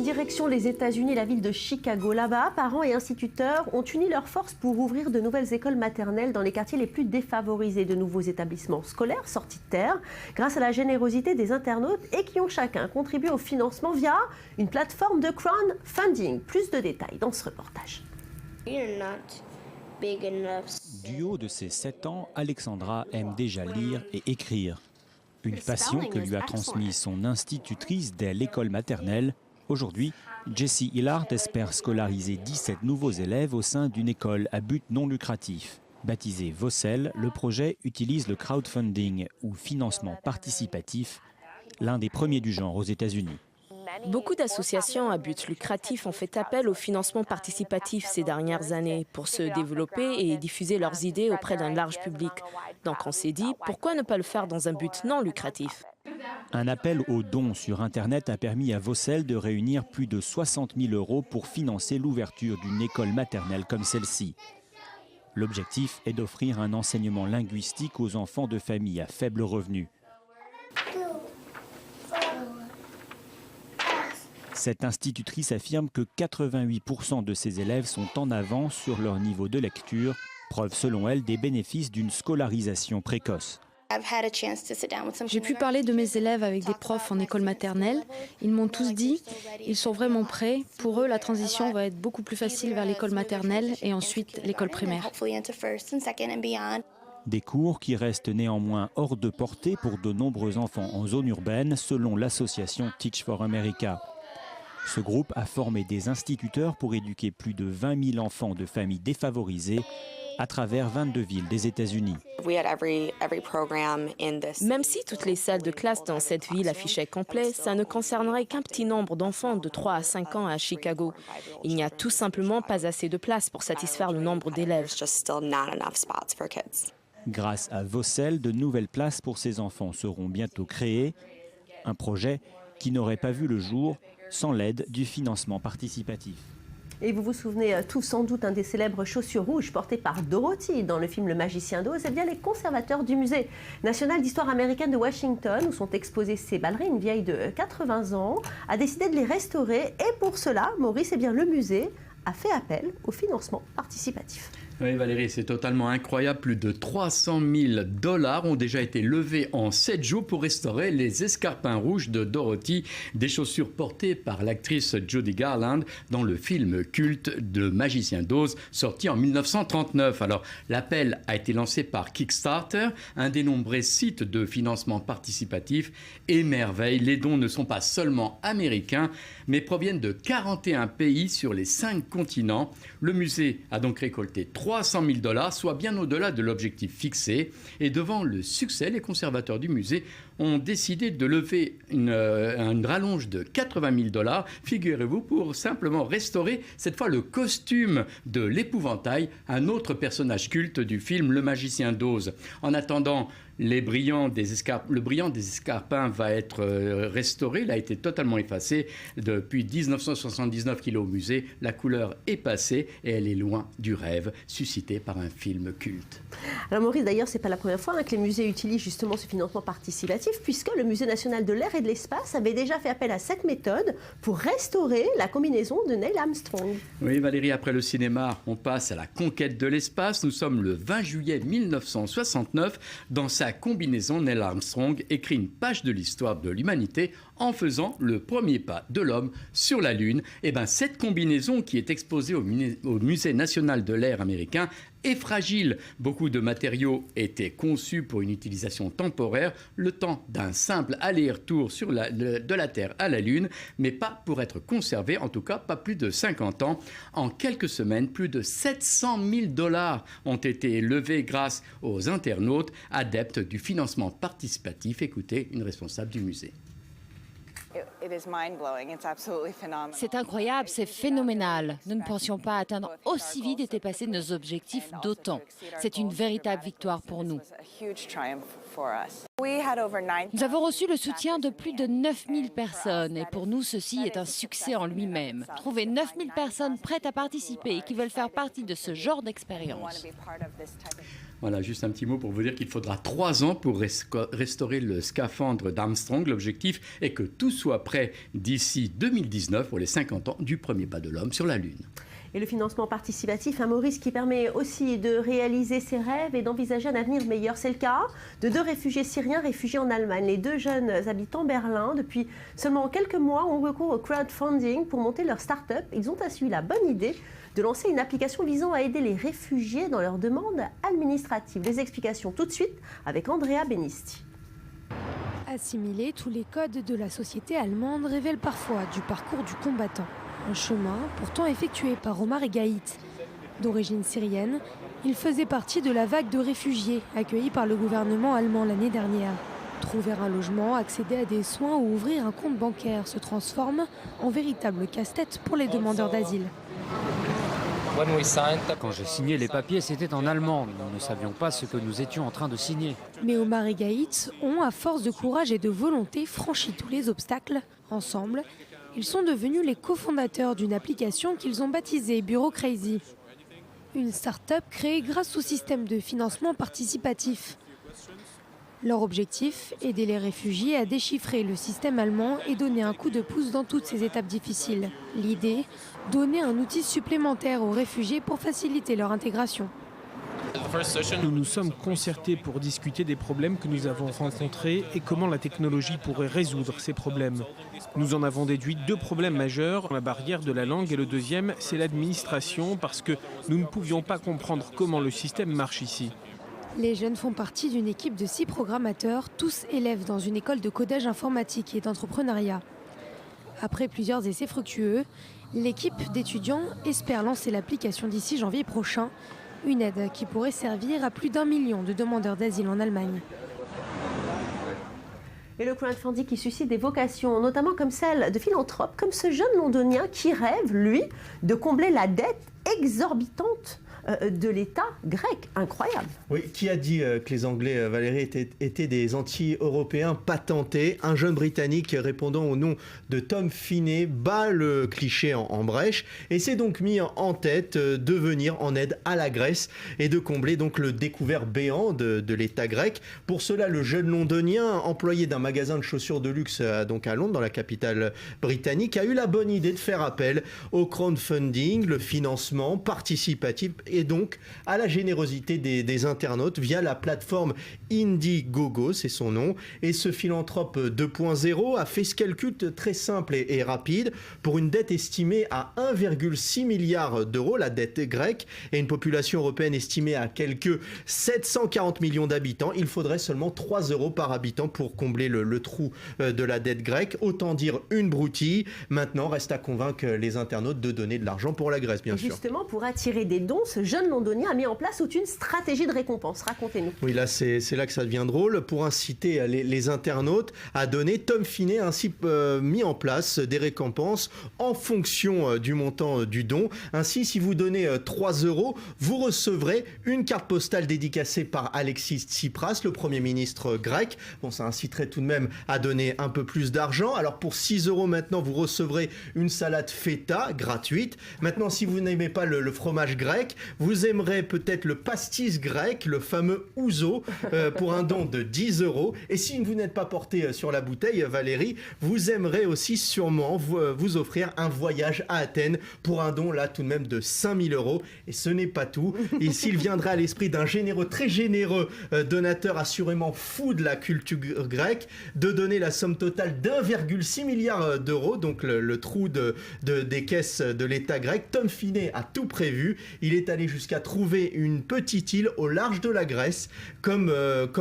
Direction les États-Unis, la ville de Chicago. Là-bas, parents et instituteurs ont uni leurs forces pour ouvrir de nouvelles écoles maternelles dans les quartiers les plus défavorisés. De nouveaux établissements scolaires sortis de terre grâce à la générosité des internautes et qui ont chacun contribué au financement via une plateforme de crowdfunding. Plus de détails dans ce reportage. Du haut de ses 7 ans, Alexandra aime déjà lire et écrire. Une passion que lui a transmise son institutrice dès l'école maternelle. Aujourd'hui, Jessie Hillard espère scolariser 17 nouveaux élèves au sein d'une école à but non lucratif. Baptisé Vossel, le projet utilise le crowdfunding ou financement participatif, l'un des premiers du genre aux États-Unis. Beaucoup d'associations à but lucratif ont fait appel au financement participatif ces dernières années pour se développer et diffuser leurs idées auprès d'un large public. Donc on s'est dit, pourquoi ne pas le faire dans un but non lucratif? Un appel aux dons sur Internet a permis à Vossel de réunir plus de 60 000 € pour financer l'ouverture d'une école maternelle comme celle-ci. L'objectif est d'offrir un enseignement linguistique aux enfants de familles à faible revenu. Cette institutrice affirme que 88% de ses élèves sont en avance sur leur niveau de lecture, preuve selon elle des bénéfices d'une scolarisation précoce. J'ai pu parler de mes élèves avec des profs en école maternelle. Ils m'ont tous dit ils sont vraiment prêts. Pour eux, la transition va être beaucoup plus facile vers l'école maternelle et ensuite l'école primaire. Des cours qui restent néanmoins hors de portée pour de nombreux enfants en zone urbaine, selon l'association Teach for America. Ce groupe a formé des instituteurs pour éduquer plus de 20 000 enfants de familles défavorisées à travers 22 villes des États-Unis. Même si toutes les salles de classe dans cette ville affichaient complet, ça ne concernerait qu'un petit nombre d'enfants de 3 à 5 ans à Chicago. Il n'y a tout simplement pas assez de place pour satisfaire le nombre d'élèves. Grâce à Vossel, de nouvelles places pour ces enfants seront bientôt créées. Un projet qui n'aurait pas vu le jour sans l'aide du financement participatif. Et vous vous souvenez tous sans doute des célèbres chaussures rouges portées par Dorothy dans le film Le Magicien d'Oz. Eh bien, les conservateurs du Musée national d'histoire américaine de Washington, où sont exposées ces ballerines vieilles de 80 ans, a décidé de les restaurer. Et pour cela, Maurice, eh bien, le musée a fait appel au financement participatif. Oui Valérie, c'est totalement incroyable. Plus de 300 000 $ ont déjà été levés en 7 jours pour restaurer les escarpins rouges de Dorothy, des chaussures portées par l'actrice Judy Garland dans le film culte de Magicien d'Oz, sorti en 1939. Alors, l'appel a été lancé par Kickstarter, un des nombreux sites de financement participatif. Et merveille, les dons ne sont pas seulement américains, mais proviennent de 41 pays sur les 5 continents. Le musée a donc récolté 300 000 $, soit bien au-delà de l'objectif fixé. Et devant le succès, les conservateurs du musée ont décidé de lever une rallonge de 80 000 $, figurez-vous, pour simplement restaurer cette fois le costume de l'épouvantail, un autre personnage culte du film Le Magicien d'Oz. En attendant, le brillant des escarpins va être restauré. Il a été totalement effacé depuis 1979 qu'il est au musée. La couleur est passée et elle est loin du rêve suscité par un film culte. Alors Maurice, d'ailleurs, c'est pas la première fois que les musées utilisent justement ce financement participatif, puisque le Musée national de l'air et de l'espace avait déjà fait appel à cette méthode pour restaurer la combinaison de Neil Armstrong. Oui Valérie, après le cinéma, on passe à la conquête de l'espace. Nous sommes le 20 juillet 1969. Dans sa combinaison, Neil Armstrong écrit une page de l'histoire de l'humanité en faisant le premier pas de l'homme sur la Lune. Et bien, cette combinaison qui est exposée au Musée national de l'air américain est fragile. Beaucoup de matériaux étaient conçus pour une utilisation temporaire, le temps d'un simple aller-retour de la Terre à la Lune, mais pas pour être conservés, en tout cas pas plus de 50 ans. En quelques semaines, plus de 700 000 $ ont été levés grâce aux internautes adeptes du financement participatif. Écoutez une responsable du musée. C'est incroyable, c'est phénoménal. Nous ne pensions pas atteindre aussi vite et dépasser nos objectifs d'autant. C'est une véritable victoire pour nous. Nous avons reçu le soutien de plus de 9000 personnes et pour nous, ceci est un succès en lui-même. Trouver 9000 personnes prêtes à participer et qui veulent faire partie de ce genre d'expérience. Voilà, juste un petit mot pour vous dire qu'il faudra 3 ans pour restaurer le scaphandre d'Armstrong. L'objectif est que tout soit prêt d'ici 2019 pour les 50 ans du premier pas de l'homme sur la Lune. Et le financement participatif, Maurice, qui permet aussi de réaliser ses rêves et d'envisager un avenir meilleur. C'est le cas de 2 réfugiés syriens réfugiés en Allemagne. Les 2 jeunes habitants Berlin, depuis seulement quelques mois, ont recours au crowdfunding pour monter leur start-up. Ils ont ainsi eu la bonne idée de lancer une application visant à aider les réfugiés dans leurs demandes administratives. Les explications tout de suite avec Andrea Benisti. Assimiler tous les codes de la société allemande révèle parfois du parcours du combattant. Un chemin pourtant effectué par Omar Egaït. D'origine syrienne, il faisait partie de la vague de réfugiés accueillis par le gouvernement allemand l'année dernière. Trouver un logement, accéder à des soins ou ouvrir un compte bancaire se transforme en véritable casse-tête pour les demandeurs d'asile. Quand j'ai signé les papiers, c'était en allemand. Nous ne savions pas ce que nous étions en train de signer. Mais Omar et Gaït ont, à force de courage et de volonté, franchi tous les obstacles. Ensemble, ils sont devenus les cofondateurs d'une application qu'ils ont baptisée Bureaucrazy. Une start-up créée grâce au système de financement participatif. Leur objectif, aider les réfugiés à déchiffrer le système allemand et donner un coup de pouce dans toutes ces étapes difficiles. L'idée, donner un outil supplémentaire aux réfugiés pour faciliter leur intégration. Nous nous sommes concertés pour discuter des problèmes que nous avons rencontrés et comment la technologie pourrait résoudre ces problèmes. Nous en avons déduit 2 problèmes majeurs, la barrière de la langue et le deuxième, c'est l'administration parce que nous ne pouvions pas comprendre comment le système marche ici. Les jeunes font partie d'une équipe de 6 programmateurs, tous élèves dans une école de codage informatique et d'entrepreneuriat. Après plusieurs essais fructueux, l'équipe d'étudiants espère lancer l'application d'ici janvier prochain, une aide qui pourrait servir à plus d'1 million de demandeurs d'asile en Allemagne. Et le crowdfunding qui suscite des vocations, notamment comme celle de philanthropes, comme ce jeune londonien qui rêve, lui, de combler la dette exorbitante de l'État grec. Incroyable. Oui, qui a dit que les Anglais, Valérie, étaient des anti-européens patentés? Un jeune Britannique répondant au nom de Tom Finney bat le cliché en brèche et s'est donc mis en tête de venir en aide à la Grèce et de combler donc le découvert béant de l'État grec. Pour cela, le jeune londonien, employé d'un magasin de chaussures de luxe donc à Londres, dans la capitale britannique, a eu la bonne idée de faire appel au crowdfunding, le financement participatif et donc à la générosité des internautes via la plateforme Indiegogo, c'est son nom. Et ce philanthrope 2.0 a fait ce calcul très simple et rapide. Pour une dette estimée à 1,6 milliard d'euros, la dette grecque, et une population européenne estimée à quelques 740 millions d'habitants, il faudrait seulement 3 euros par habitant pour combler le trou de la dette grecque. Autant dire une broutille. Maintenant, reste à convaincre les internautes de donner de l'argent pour la Grèce, bien sûr. Justement, pour attirer des dons, ce jeune londonien a mis en place toute une stratégie de récompense. Racontez-nous. Oui, là, c'est là que ça devient drôle. Pour inciter les internautes à donner, Tom Finney a ainsi mis en place des récompenses en fonction du montant du don. Ainsi, si vous donnez 3 euros, vous recevrez une carte postale dédicacée par Alexis Tsipras, le Premier ministre grec. Bon, ça inciterait tout de même à donner un peu plus d'argent. Alors, pour 6 euros maintenant, vous recevrez une salade feta gratuite. Maintenant, si vous n'aimez pas le fromage grec, vous aimerez peut-être le pastis grec, le fameux ouzo, pour un don de 10 euros. Et si vous n'êtes pas porté sur la bouteille, Valérie, vous aimerez aussi sûrement vous offrir un voyage à Athènes pour un don là tout de même de 5000 euros. Et ce n'est pas tout. Et s'il viendrait à l'esprit d'un très généreux donateur assurément fou de la culture grecque, de donner la somme totale d'1,6 milliard d'euros, donc le trou des caisses de l'État grec, Tom Finney a tout prévu. Il est allé jusqu'à trouver une petite île au large de la Grèce comme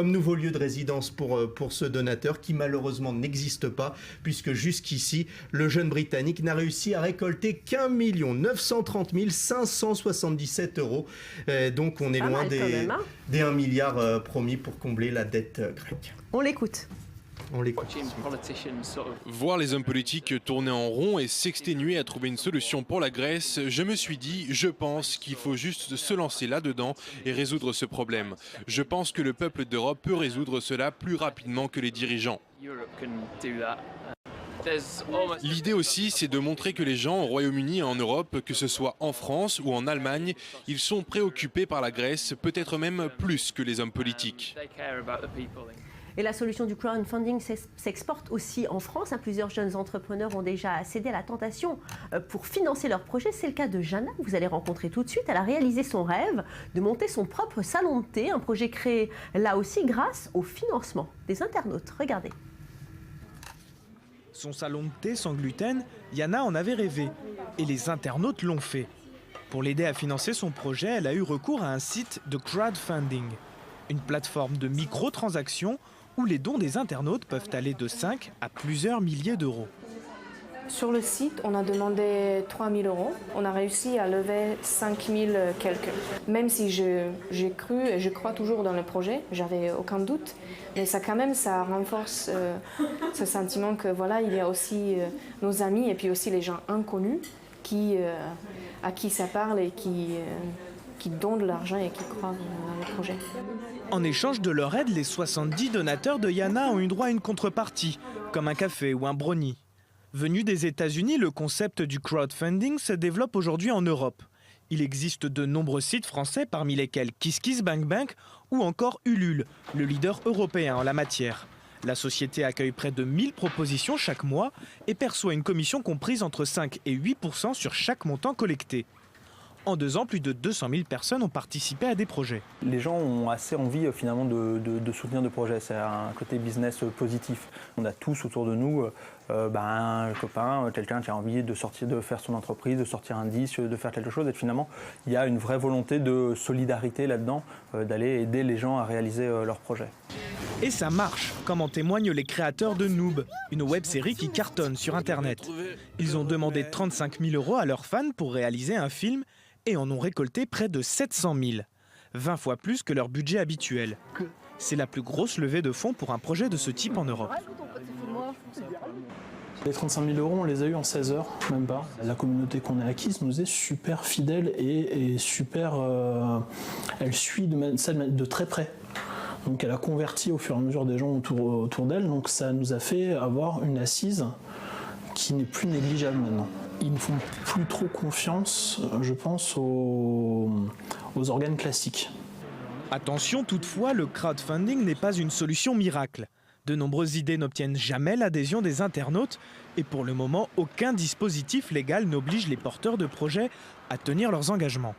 nouveau lieu de résidence pour ce donateur qui malheureusement n'existe pas puisque jusqu'ici le jeune Britannique n'a réussi à récolter qu'1 930 577 euros. Donc on est loin des 1 milliard promis pour combler la dette grecque. On l'écoute. On l'écoute. Voir les hommes politiques tourner en rond et s'exténuer à trouver une solution pour la Grèce, je me suis dit, je pense qu'il faut juste se lancer là-dedans et résoudre ce problème. Je pense que le peuple d'Europe peut résoudre cela plus rapidement que les dirigeants. L'idée aussi, c'est de montrer que les gens au Royaume-Uni et en Europe, que ce soit en France ou en Allemagne, ils sont préoccupés par la Grèce, peut-être même plus que les hommes politiques. Et la solution du crowdfunding s'exporte aussi en France. Plusieurs jeunes entrepreneurs ont déjà cédé à la tentation pour financer leur projet. C'est le cas de Jana, que vous allez rencontrer tout de suite. Elle a réalisé son rêve de monter son propre salon de thé, un projet créé là aussi grâce au financement des internautes. Regardez. Son salon de thé sans gluten, Yana en avait rêvé. Et les internautes l'ont fait. Pour l'aider à financer son projet, elle a eu recours à un site de crowdfunding. Une plateforme de microtransactions où les dons des internautes peuvent aller de 5 à plusieurs milliers d'euros. Sur le site, on a demandé 3 000 euros. On a réussi à lever 5 000 quelques. Même si j'ai cru et je crois toujours dans le projet, j'avais aucun doute. Mais ça quand même, ça renforce ce sentiment que voilà, il y a aussi nos amis et puis aussi les gens inconnus à qui ça parle et qui donnent de l'argent et qui croient dans le projet. En échange de leur aide, les 70 donateurs de Yana ont eu droit à une contrepartie, comme un café ou un brownie. Venu des États-Unis, le concept du crowdfunding se développe aujourd'hui en Europe. Il existe de nombreux sites français, parmi lesquels KissKissBankBank ou encore Ulule, le leader européen en la matière. La société accueille près de 1000 propositions chaque mois et perçoit une commission comprise entre 5 et 8% sur chaque montant collecté. En 2 ans, plus de 200 000 personnes ont participé à des projets. Les gens ont assez envie finalement de soutenir des projets. C'est un côté business positif. On a tous autour de nous un copain, quelqu'un qui a envie de sortir, de faire son entreprise, de sortir un disque, de faire quelque chose. Et finalement, il y a une vraie volonté de solidarité là-dedans, d'aller aider les gens à réaliser leurs projets. Et ça marche, comme en témoignent les créateurs de Noob, une web-série qui cartonne sur Internet. Ils ont demandé 35 000 euros à leurs fans pour réaliser un film et en ont récolté près de 700 000, 20 fois plus que leur budget habituel. C'est la plus grosse levée de fonds pour un projet de ce type en Europe. Les 35 000 euros, on les a eu en 16 heures, même pas. La communauté qu'on a acquise nous est super fidèle et super... elle suit de très près. Donc elle a converti au fur et à mesure des gens autour d'elle, donc ça nous a fait avoir une assise qui n'est plus négligeable maintenant. Ils ne font plus trop confiance, je pense, aux organes classiques. Attention toutefois, le crowdfunding n'est pas une solution miracle. De nombreuses idées n'obtiennent jamais l'adhésion des internautes et pour le moment, aucun dispositif légal n'oblige les porteurs de projets à tenir leurs engagements.